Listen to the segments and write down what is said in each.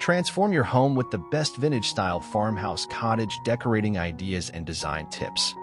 Transform your home with the best vintage-style farmhouse cottage decorating ideas and design tips.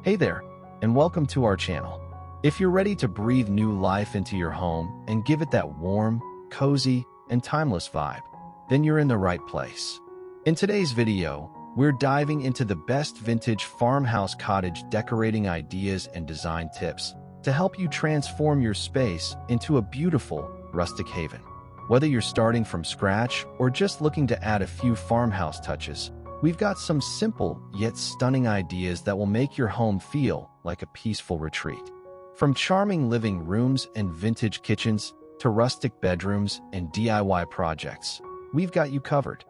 Hey there, and welcome to our channel. If you're ready to breathe new life into your home and give it that warm, cozy, and timeless vibe, then you're in the right place. In today's video, we're diving into the best vintage farmhouse cottage decorating ideas and design tips to help you transform your space into a beautiful, rustic haven. Whether you're starting from scratch or just looking to add a few farmhouse touches, we've got some simple yet stunning ideas that will make your home feel like a peaceful retreat. From charming living rooms and vintage kitchens to rustic bedrooms and DIY projects, we've got you covered.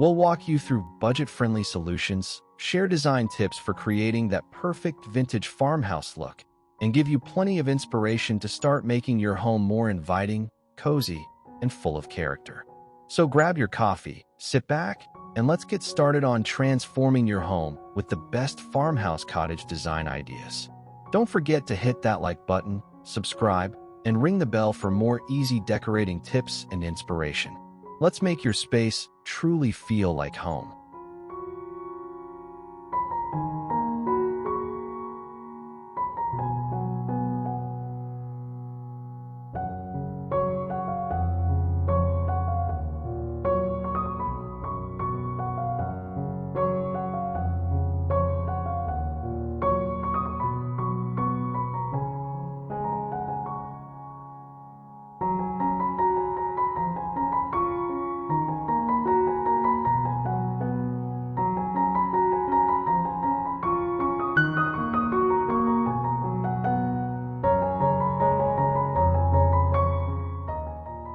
We'll walk you through budget-friendly solutions, share design tips for creating that perfect vintage farmhouse look, and give you plenty of inspiration to start making your home more inviting, cozy, and full of character. So grab your coffee, sit back, and let's get started on transforming your home with the best farmhouse cottage design ideas. Don't forget to hit that like button, subscribe, and ring the bell for more easy decorating tips and inspiration. Let's make your space truly feel like home.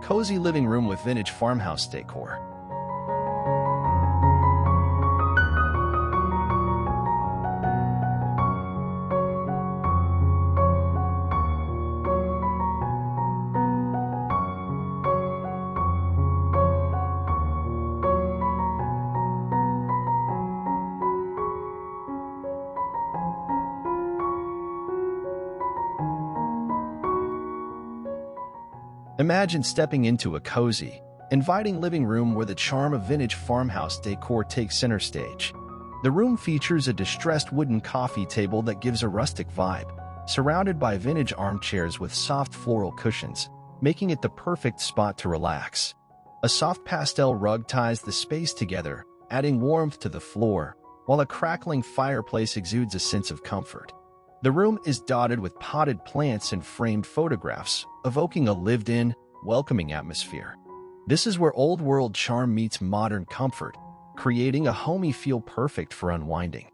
Cozy living room with vintage farmhouse decor. Imagine stepping into a cozy, inviting living room where the charm of vintage farmhouse decor takes center stage. The room features a distressed wooden coffee table that gives a rustic vibe, surrounded by vintage armchairs with soft floral cushions, making it the perfect spot to relax. A soft pastel rug ties the space together, adding warmth to the floor, while a crackling fireplace exudes a sense of comfort. The room is dotted with potted plants and framed photographs, evoking a lived-in, welcoming atmosphere. This is where old-world charm meets modern comfort, creating a homey feel perfect for unwinding.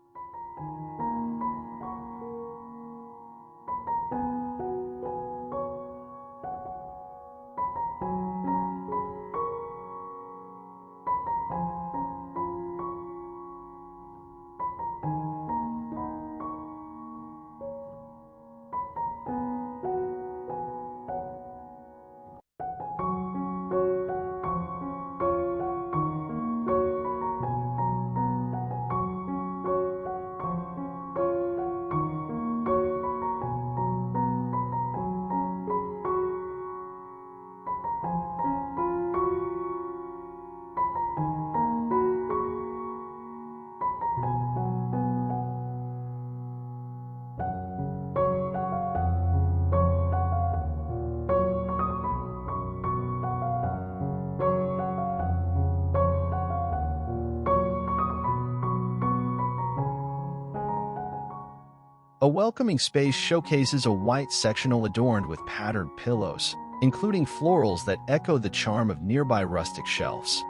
A welcoming space showcases a white sectional adorned with patterned pillows, including florals that echo the charm of nearby rustic shelves.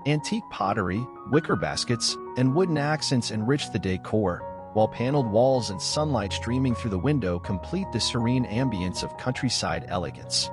Antique pottery, wicker baskets, and wooden accents enrich the decor, while paneled walls and sunlight streaming through the window complete the serene ambience of countryside elegance.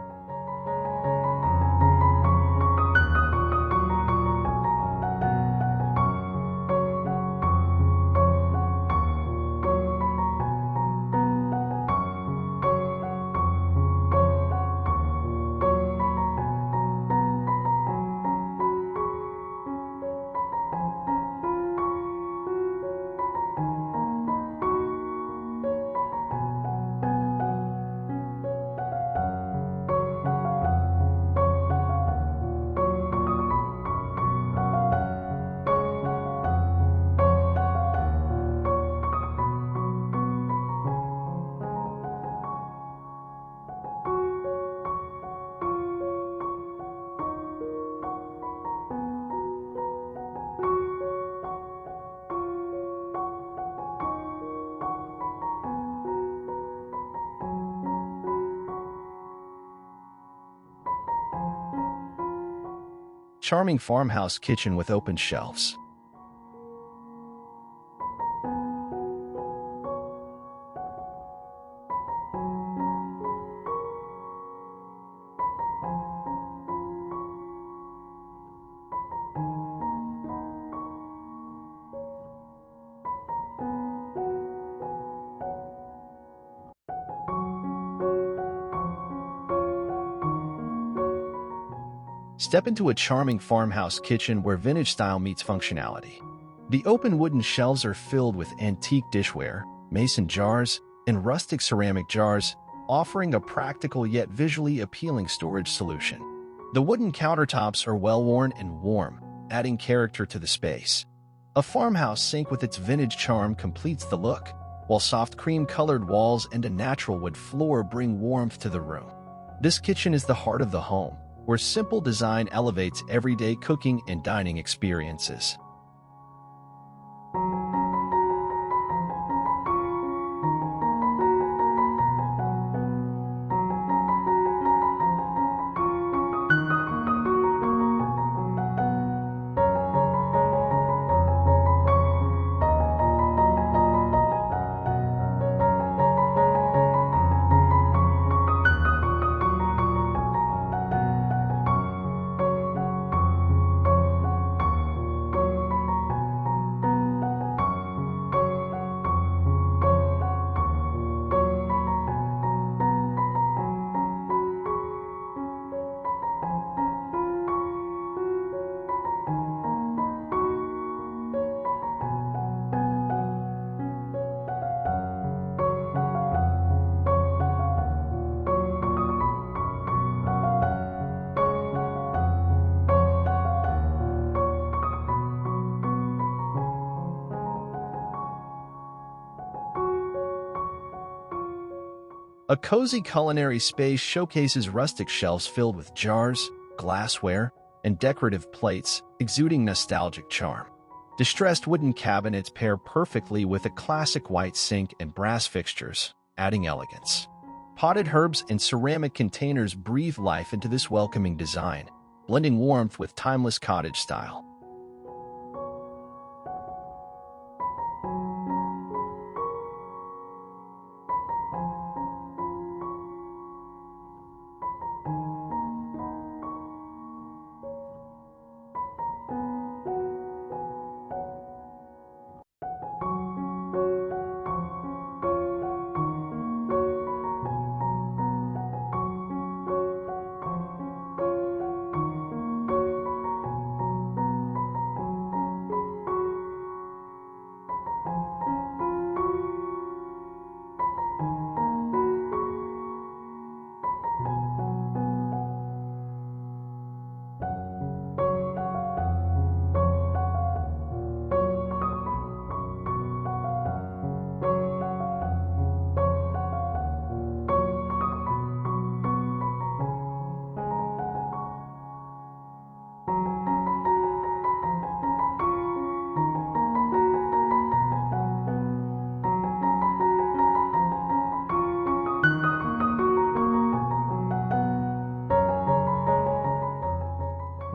Charming farmhouse kitchen with open shelves. Step into a charming farmhouse kitchen where vintage style meets functionality. The open wooden shelves are filled with antique dishware, mason jars, and rustic ceramic jars, offering a practical yet visually appealing storage solution. The wooden countertops are well-worn and warm, adding character to the space. A farmhouse sink with its vintage charm completes the look, while soft cream-colored walls and a natural wood floor bring warmth to the room. This kitchen is the heart of the home, where simple design elevates everyday cooking and dining experiences. A cozy culinary space showcases rustic shelves filled with jars, glassware, and decorative plates, exuding nostalgic charm. Distressed wooden cabinets pair perfectly with a classic white sink and brass fixtures, adding elegance. Potted herbs and ceramic containers breathe life into this welcoming design, blending warmth with timeless cottage style.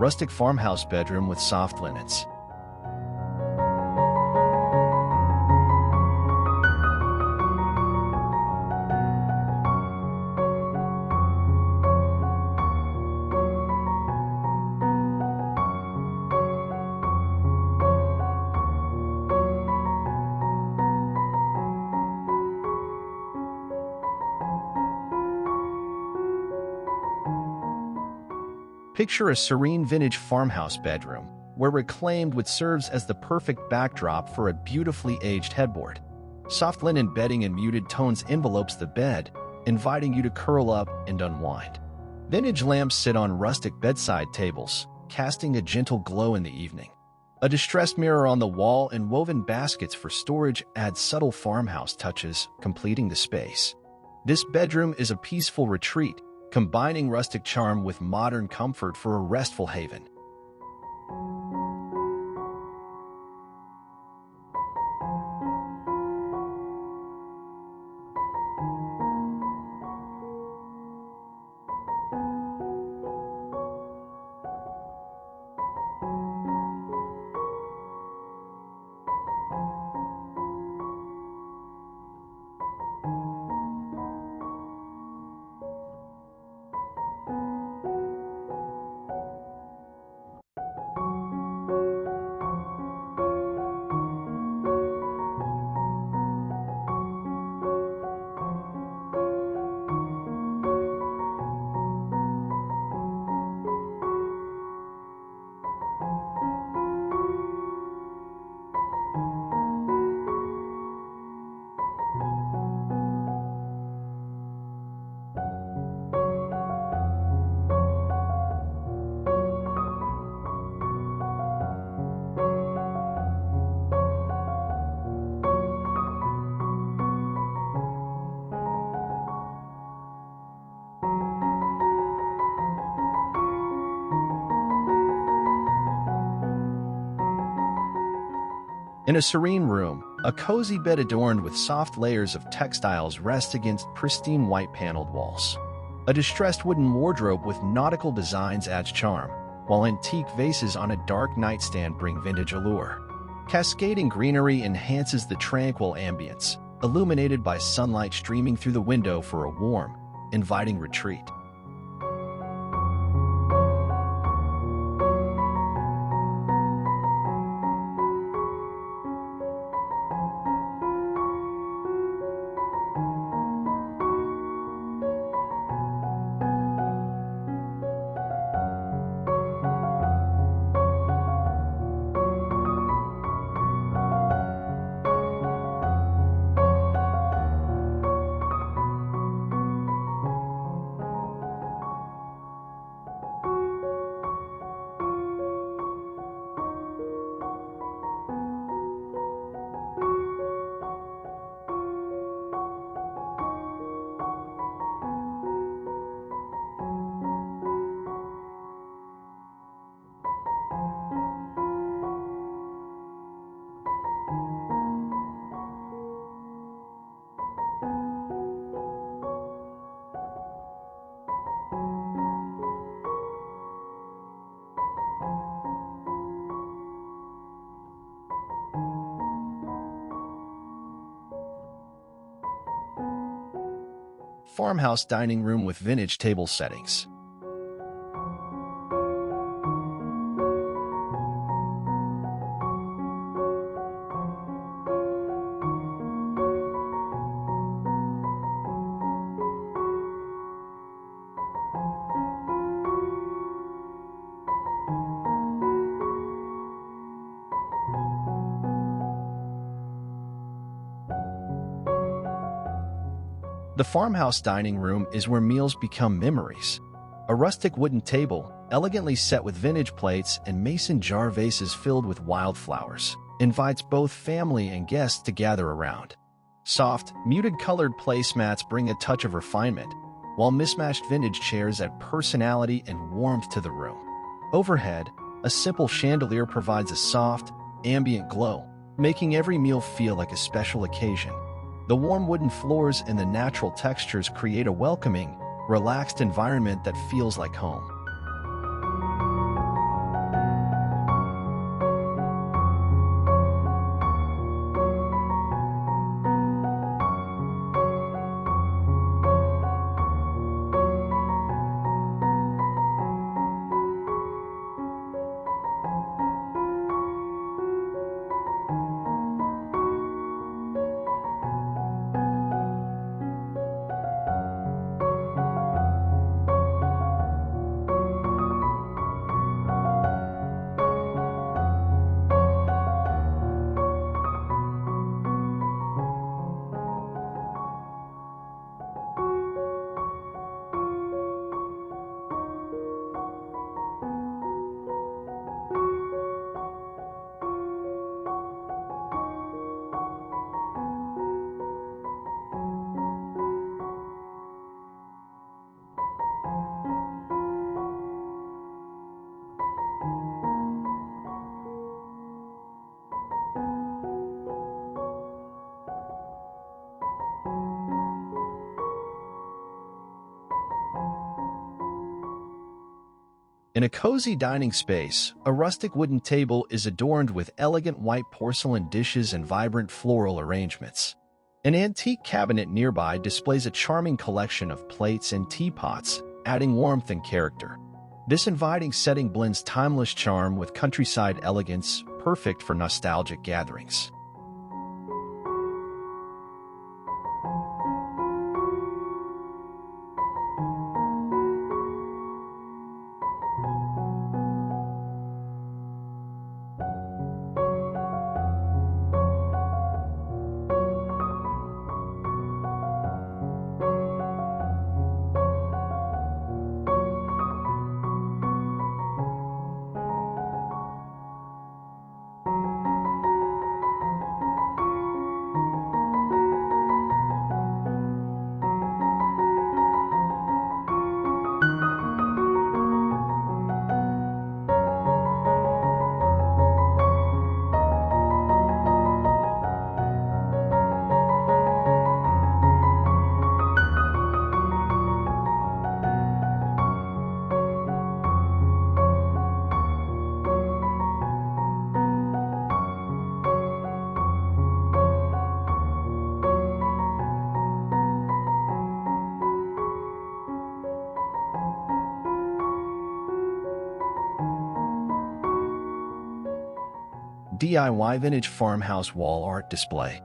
Rustic farmhouse bedroom with soft linens. Picture a serene vintage farmhouse bedroom, where reclaimed wood serves as the perfect backdrop for a beautifully aged headboard. Soft linen bedding and muted tones envelopes the bed, inviting you to curl up and unwind. Vintage lamps sit on rustic bedside tables, casting a gentle glow in the evening. A distressed mirror on the wall and woven baskets for storage add subtle farmhouse touches, completing the space. This bedroom is a peaceful retreat, combining rustic charm with modern comfort for a restful haven. In a serene room, a cozy bed adorned with soft layers of textiles rests against pristine white paneled walls. A distressed wooden wardrobe with nautical designs adds charm, while antique vases on a dark nightstand bring vintage allure. Cascading greenery enhances the tranquil ambience, illuminated by sunlight streaming through the window for a warm, inviting retreat. Farmhouse dining room with vintage table settings. The farmhouse dining room is where meals become memories. A rustic wooden table, elegantly set with vintage plates and mason jar vases filled with wildflowers, invites both family and guests to gather around. Soft, muted-colored placemats bring a touch of refinement, while mismatched vintage chairs add personality and warmth to the room. Overhead, a simple chandelier provides a soft, ambient glow, making every meal feel like a special occasion. The warm wooden floors and the natural textures create a welcoming, relaxed environment that feels like home. In a cozy dining space, a rustic wooden table is adorned with elegant white porcelain dishes and vibrant floral arrangements. An antique cabinet nearby displays a charming collection of plates and teapots, adding warmth and character. This inviting setting blends timeless charm with countryside elegance, perfect for nostalgic gatherings. DIY vintage farmhouse wall art display.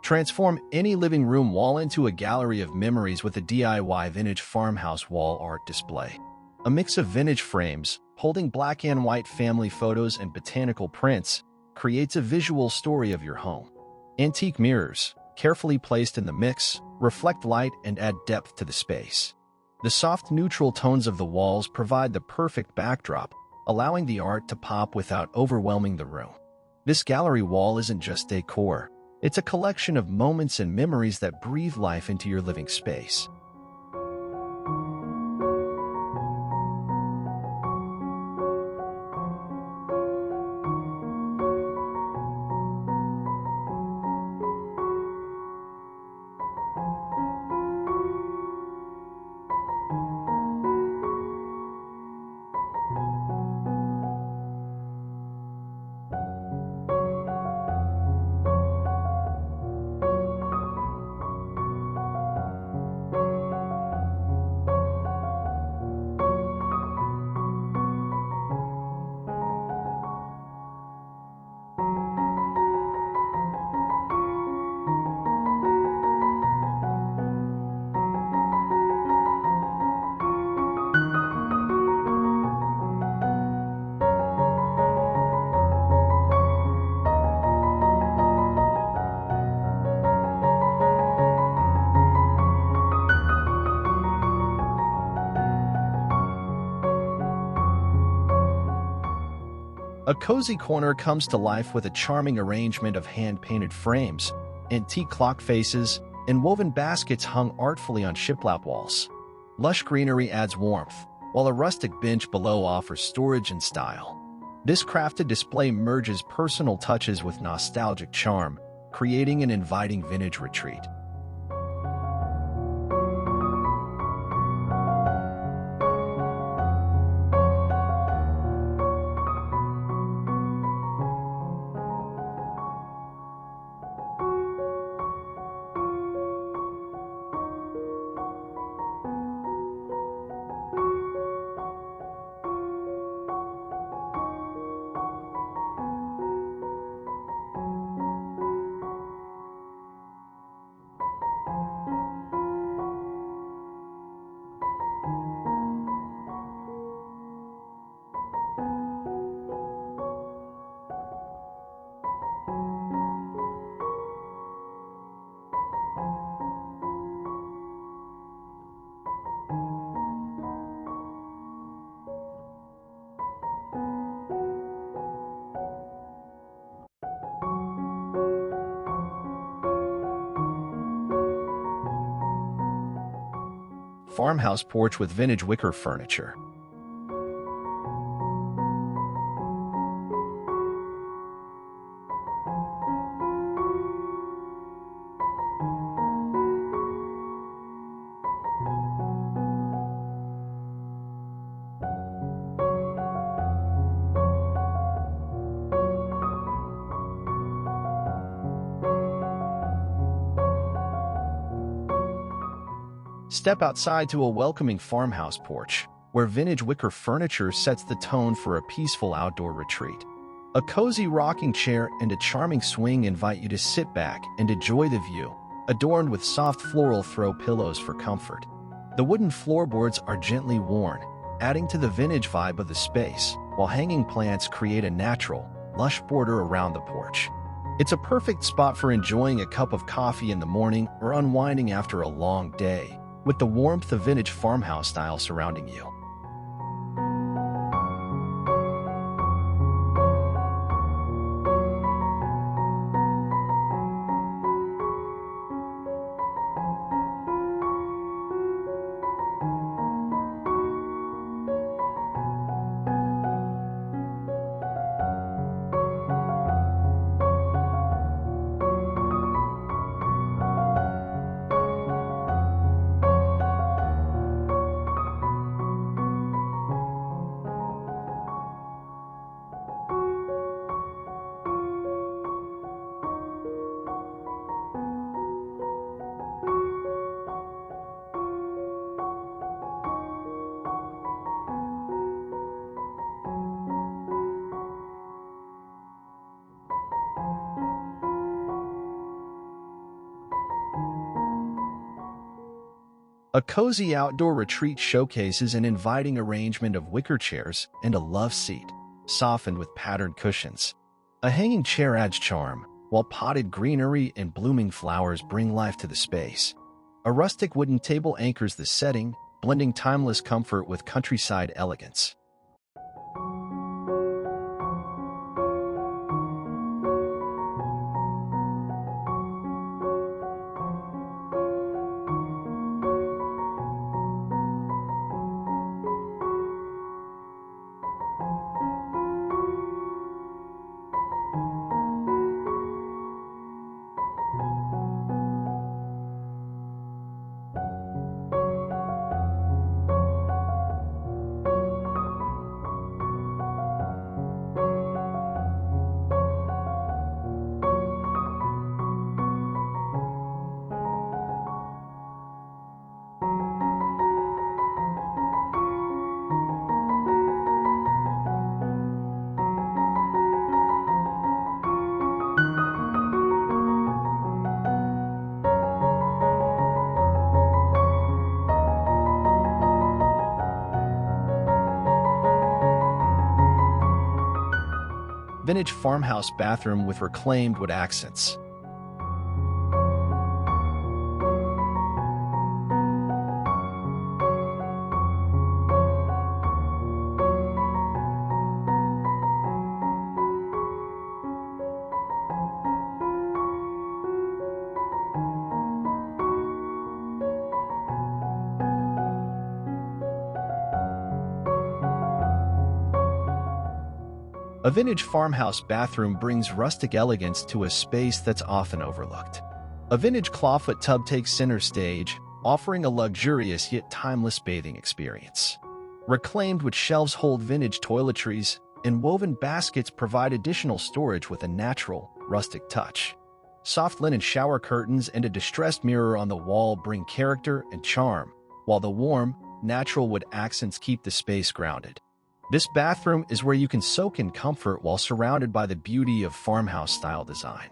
Transform any living room wall into a gallery of memories with a DIY vintage farmhouse wall art display. A mix of vintage frames, holding black and white family photos and botanical prints, creates a visual story of your home. Antique mirrors, carefully placed in the mix, reflect light and add depth to the space. The soft neutral tones of the walls provide the perfect backdrop, allowing the art to pop without overwhelming the room. This gallery wall isn't just decor. It's a collection of moments and memories that breathe life into your living space. A cozy corner comes to life with a charming arrangement of hand-painted frames, antique clock faces, and woven baskets hung artfully on shiplap walls. Lush greenery adds warmth, while a rustic bench below offers storage and style. This crafted display merges personal touches with nostalgic charm, creating an inviting vintage retreat. farmhouse porch with vintage wicker furniture. Step outside to a welcoming farmhouse porch, where vintage wicker furniture sets the tone for a peaceful outdoor retreat. A cozy rocking chair and a charming swing invite you to sit back and enjoy the view, adorned with soft floral throw pillows for comfort. The wooden floorboards are gently worn, adding to the vintage vibe of the space, while hanging plants create a natural, lush border around the porch. It's a perfect spot for enjoying a cup of coffee in the morning or unwinding after a long day, with the warmth of vintage farmhouse style surrounding you. A cozy outdoor retreat showcases an inviting arrangement of wicker chairs and a love seat, softened with patterned cushions. A hanging chair adds charm, while potted greenery and blooming flowers bring life to the space. A rustic wooden table anchors the setting, blending timeless comfort with countryside elegance. Vintage farmhouse bathroom with reclaimed wood accents. A vintage farmhouse bathroom brings rustic elegance to a space that's often overlooked. A vintage clawfoot tub takes center stage, offering a luxurious yet timeless bathing experience. Reclaimed wood shelves hold vintage toiletries, and woven baskets provide additional storage with a natural, rustic touch. Soft linen shower curtains and a distressed mirror on the wall bring character and charm, while the warm, natural wood accents keep the space grounded. This bathroom is where you can soak in comfort while surrounded by the beauty of farmhouse-style design.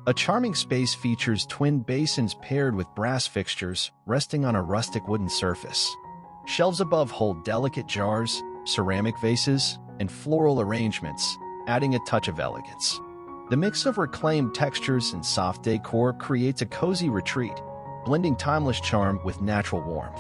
A charming space features twin basins paired with brass fixtures resting on a rustic wooden surface. Shelves above hold delicate jars, ceramic vases, and floral arrangements, adding a touch of elegance. The mix of reclaimed textures and soft decor creates a cozy retreat, blending timeless charm with natural warmth.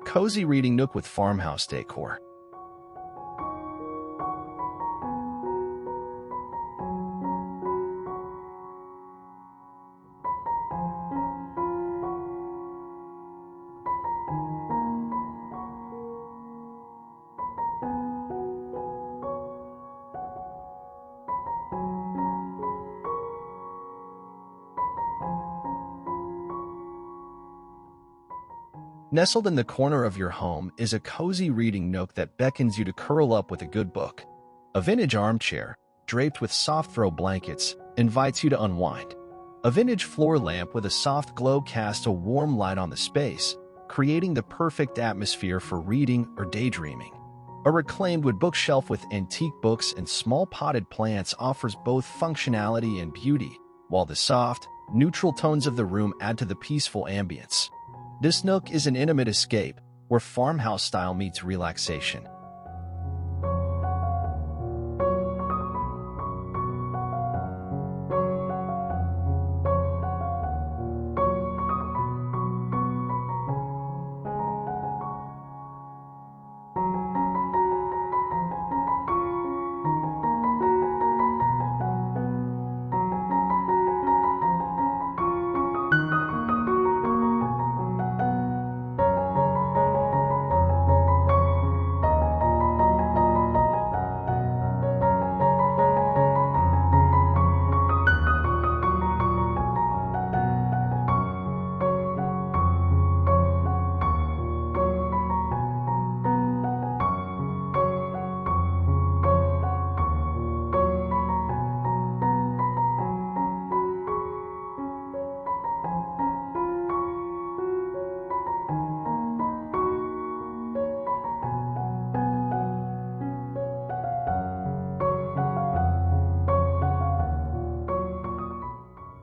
Cozy reading nook with farmhouse decor. Nestled in the corner of your home is a cozy reading nook that beckons you to curl up with a good book. A vintage armchair, draped with soft throw blankets, invites you to unwind. A vintage floor lamp with a soft glow casts a warm light on the space, creating the perfect atmosphere for reading or daydreaming. A reclaimed wood bookshelf with antique books and small potted plants offers both functionality and beauty, while the soft, neutral tones of the room add to the peaceful ambience. This nook is an intimate escape, where farmhouse style meets relaxation.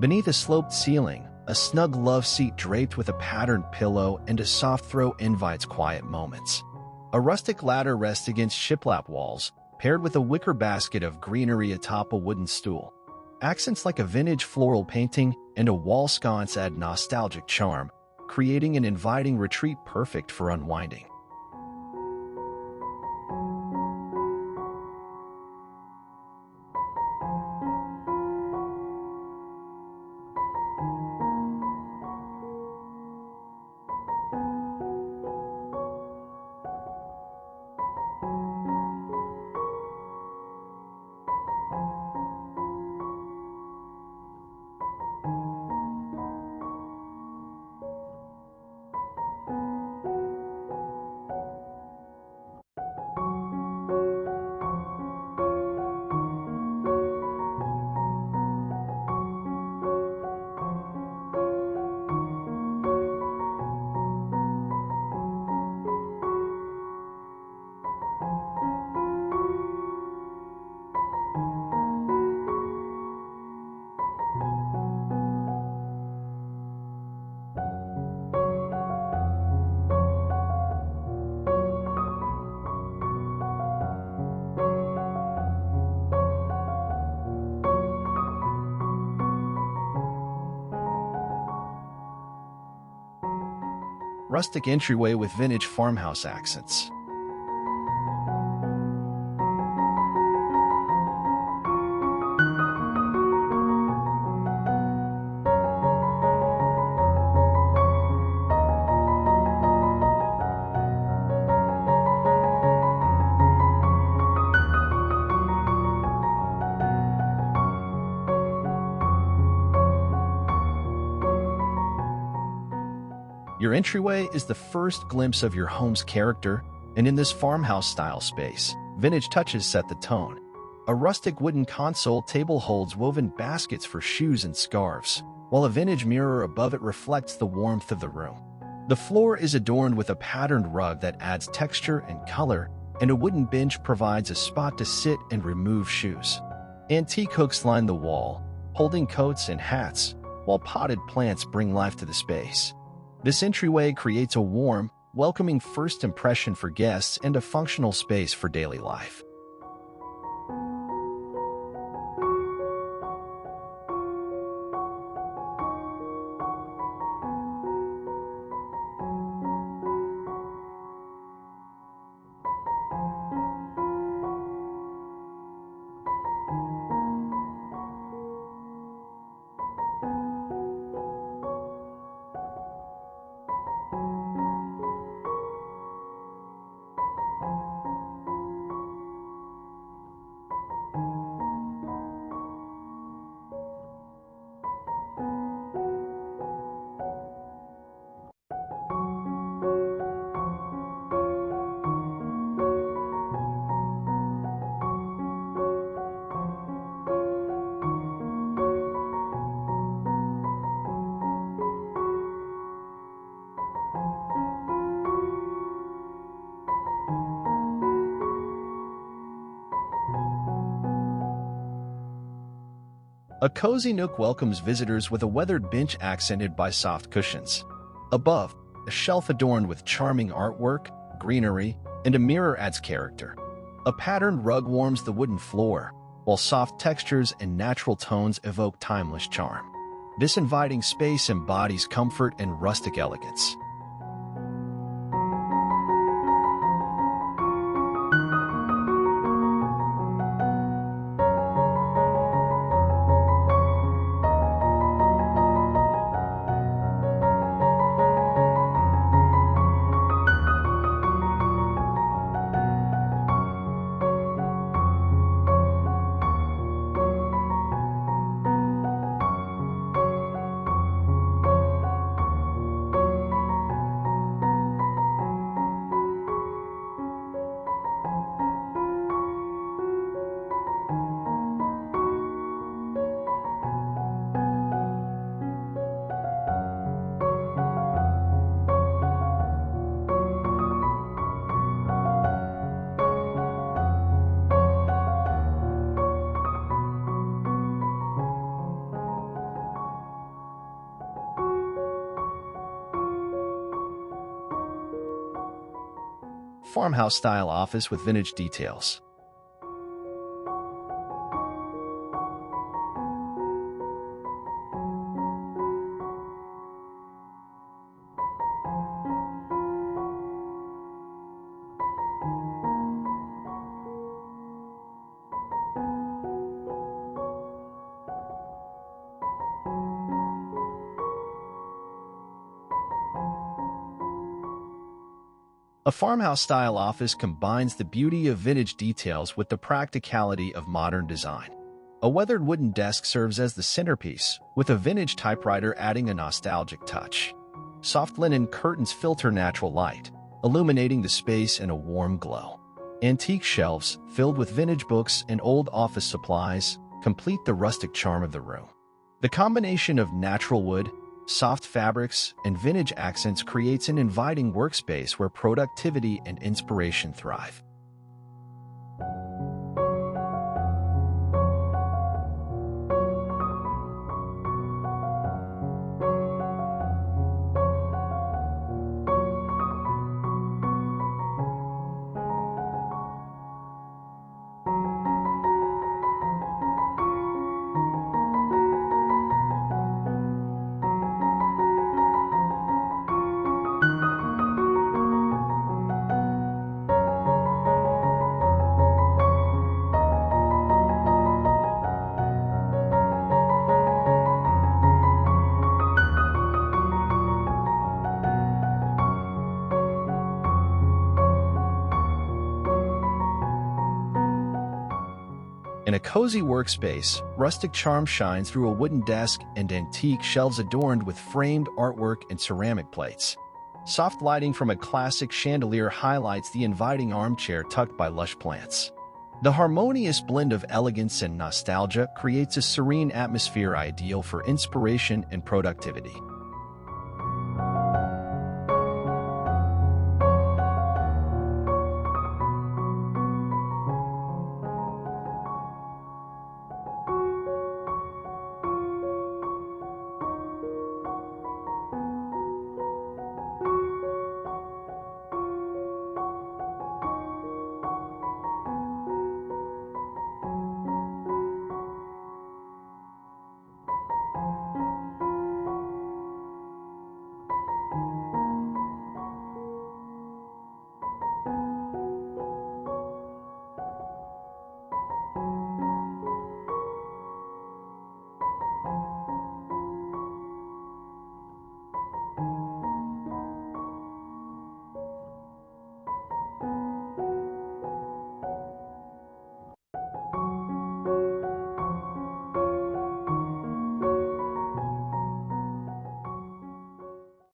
Beneath a sloped ceiling, a snug love seat draped with a patterned pillow and a soft throw invites quiet moments. A rustic ladder rests against shiplap walls, paired with a wicker basket of greenery atop a wooden stool. Accents like a vintage floral painting and a wall sconce add nostalgic charm, creating an inviting retreat perfect for unwinding. Rustic entryway with vintage farmhouse accents. Your entryway is the first glimpse of your home's character, and in this farmhouse-style space, vintage touches set the tone. A rustic wooden console table holds woven baskets for shoes and scarves, while a vintage mirror above it reflects the warmth of the room. The floor is adorned with a patterned rug that adds texture and color, and a wooden bench provides a spot to sit and remove shoes. Antique hooks line the wall, holding coats and hats, while potted plants bring life to the space. This entryway creates a warm, welcoming first impression for guests and a functional space for daily life. A cozy nook welcomes visitors with a weathered bench accented by soft cushions. Above, a shelf adorned with charming artwork, greenery, and a mirror adds character. A patterned rug warms the wooden floor, while soft textures and natural tones evoke timeless charm. This inviting space embodies comfort and rustic elegance. Farmhouse-style office with vintage details. A farmhouse-style office combines the beauty of vintage details with the practicality of modern design. A weathered wooden desk serves as the centerpiece, with a vintage typewriter adding a nostalgic touch. Soft linen curtains filter natural light, illuminating the space in a warm glow. Antique shelves, filled with vintage books and old office supplies, complete the rustic charm of the room. The combination of natural wood, soft fabrics, and vintage accents creates an inviting workspace where productivity and inspiration thrive. In a cozy workspace, rustic charm shines through a wooden desk and antique shelves adorned with framed artwork and ceramic plates. Soft lighting from a classic chandelier highlights the inviting armchair tucked by lush plants. The harmonious blend of elegance and nostalgia creates a serene atmosphere ideal for inspiration and productivity.